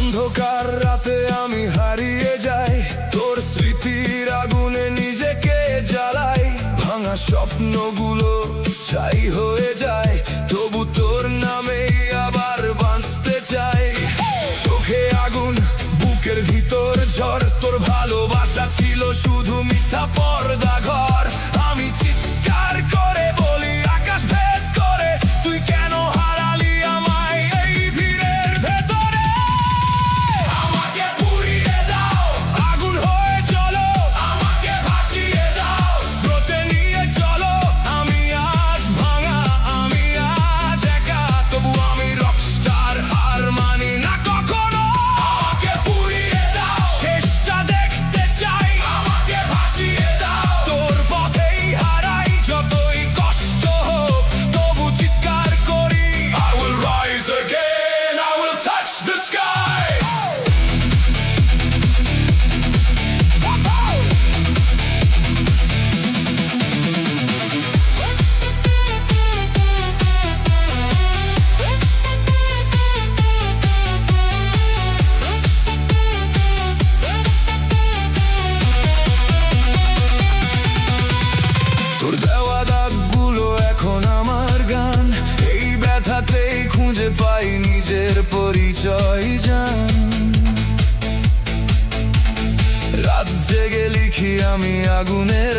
অন্ধকার রাতে আমি হারিয়ে যাই, তোর স্মৃতির আগুনে নিজেকে জ্বালাই। ভাঙা স্বপ্নগুলো ছাই হয়ে যায়, তবু তোর নামেই আবার বাঁচতে চাই। চোখে আগুন, বুকের ভিতর ঝড়, তোর ভালোবাসা ছিল শুধু মিথ্যা পর্দা ঘর। আমি চিৎকার করে বলি আকাশ ভেদ করে, তুই কেন হারালি আমায় এই ভিড়ের ভেতরে? আমাকে পুড়িয়ে দাও, আগুন হয়ে চলো, আমাকে ভাসিয়ে দাও, স্রোতে নিয়ে চলো। আমি আজ ভাঙা, আমি আজ একা, তবু আমি রকস্টার, হার মানি না কখনো। আমাকে পুড়িয়ে দাও, শেষটা দেখতে চাই, আমাকে ভাসিয়ে দাও, তোর পথেই হারাই, যতই কষ্ট হোক তবু চিৎকার করি। I will rise again, I will touch the sky. তোর দেওয়া দাগগুলো এখন আমার গান, এই ব্যথাতেই খুঁজে পাই নিজের পরিচয় জান। রাত জেগে লিখি আমি আগুনের